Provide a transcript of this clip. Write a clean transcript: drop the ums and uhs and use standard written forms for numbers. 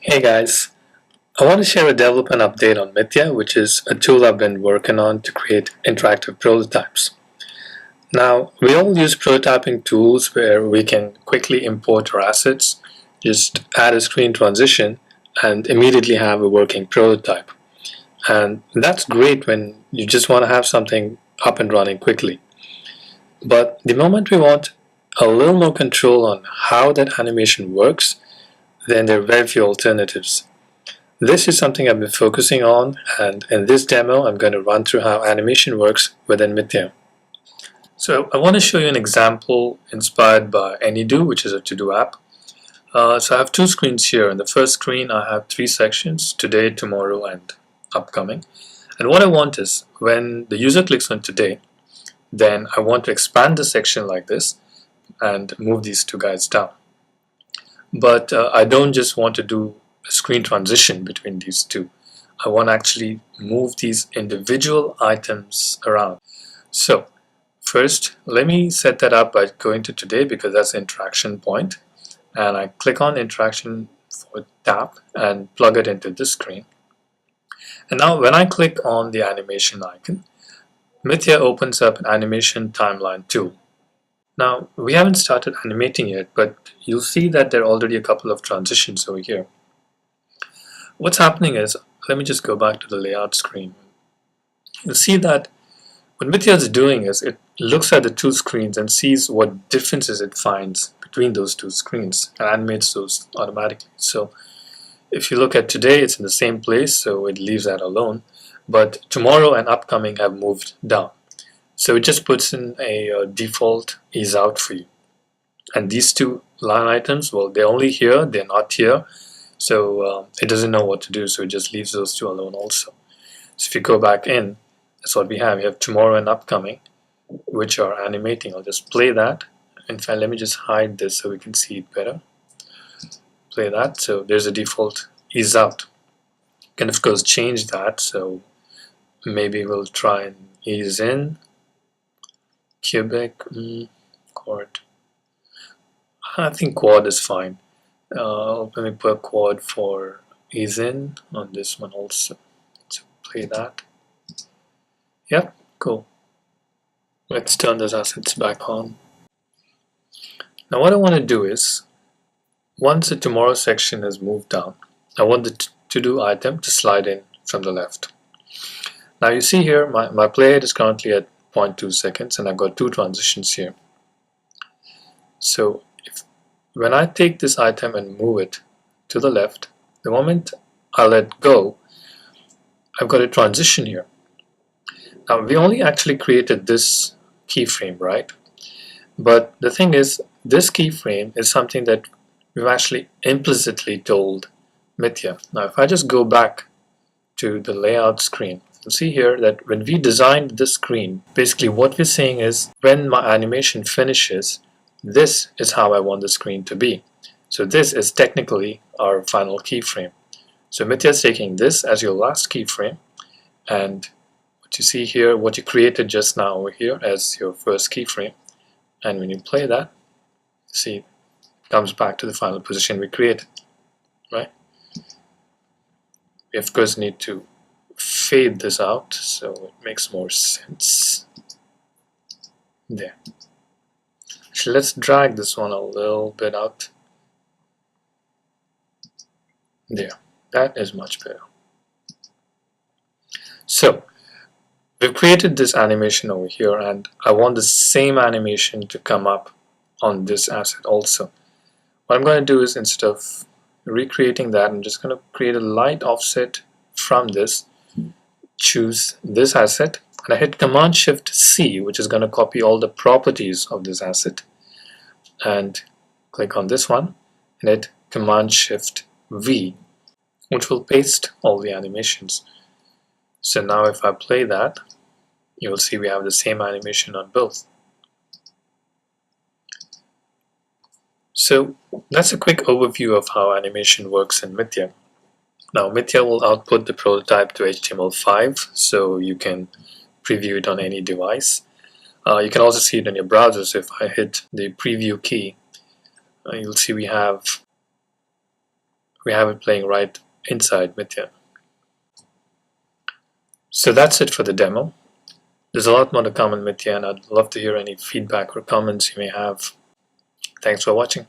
Hey guys, I want to share a development update on Mitya, which is a tool I've been working on to create interactive prototypes. Now, we all use prototyping tools where we can quickly import our assets, just add a screen transition, and immediately have a working prototype. And that's great when you just want to have something up and running quickly. But the moment we want a little more control on how that animation works, then there are very few alternatives. This is something I've been focusing on, and in this demo I'm going to run through how animation works within Mitya. So I want to show you an example inspired by AnyDo, which is a to-do app. So I have two screens here. In the first screen I have three sections: today, tomorrow, and upcoming. And what I want is when the user clicks on today, then I want to expand the section like this and move these two guys down. But I don't just want to do a screen transition between these two. I want to actually move these individual items around. So first, let me set that up by going to today, because that's the interaction point. And I click on interaction for tap and plug it into this screen. And now when I click on the animation icon, Mitya opens up an animation timeline tool. Now we haven't started animating yet, but you'll see that there are already a couple of transitions over here. What's happening is, let me just go back to the layout screen. You'll see that what Mitya is doing is it looks at the two screens and sees what differences it finds between those two screens and animates those automatically. So if you look at today, it's in the same place, so it leaves that alone. But tomorrow and upcoming have moved down. So it just puts in a default ease out for you. And these two line items, well, they're only here, they're not here. So it doesn't know what to do, so it just leaves those two alone also. So if you go back in, that's what we have. We have tomorrow and upcoming, which are animating. I'll just play that. In fact, let me just hide this so we can see it better. Play that. So there's a default ease out. You can of course change that. So maybe we'll try and ease in. Cubic, quad. I think quad is fine. Let me put quad for ease in on this one also. So play that. Yep, cool. Let's turn those assets back on. Now what I want to do is, once the tomorrow section has moved down, I want the to-do item to slide in from the left. Now you see here my playhead is currently at 0.2 seconds and I've got two transitions here. So when I take this item and move it to the left, the moment I let go, I've got a transition here. Now we only actually created this keyframe, right? But the thing is, this keyframe is something that we've actually implicitly told Mitya. Now if I just go back to the layout screen, you'll see here that when we designed this screen, basically what we're saying is, when my animation finishes, this is how I want the screen to be. So this is technically our final keyframe. So Mitya is taking this as your last keyframe, and what you see here, what you created just now over here as your first keyframe, and when you play that, see, it comes back to the final position we created, right? We of course need to fade this out so it makes more sense. There. Actually, let's drag this one a little bit out. There, that is much better. So we've created this animation over here, and I want the same animation to come up on this asset also. What I'm going to do is, instead of recreating that, I'm just going to create a light offset from this, choose this asset, and I hit Command-Shift-C, which is going to copy all the properties of this asset, and click on this one and hit Command-Shift-V, which will paste all the animations. So now if I play that, you will see we have the same animation on both. So that's a quick overview of how animation works in Mitya. Now Mitya will output the prototype to HTML5, so you can preview it on any device. You can also see it in your browser. So if I hit the preview key, you'll see we have we have it playing right inside Mitya. So that's it for the demo. There's a lot more to come in Mitya, and I'd love to hear any feedback or comments you may have. Thanks for watching.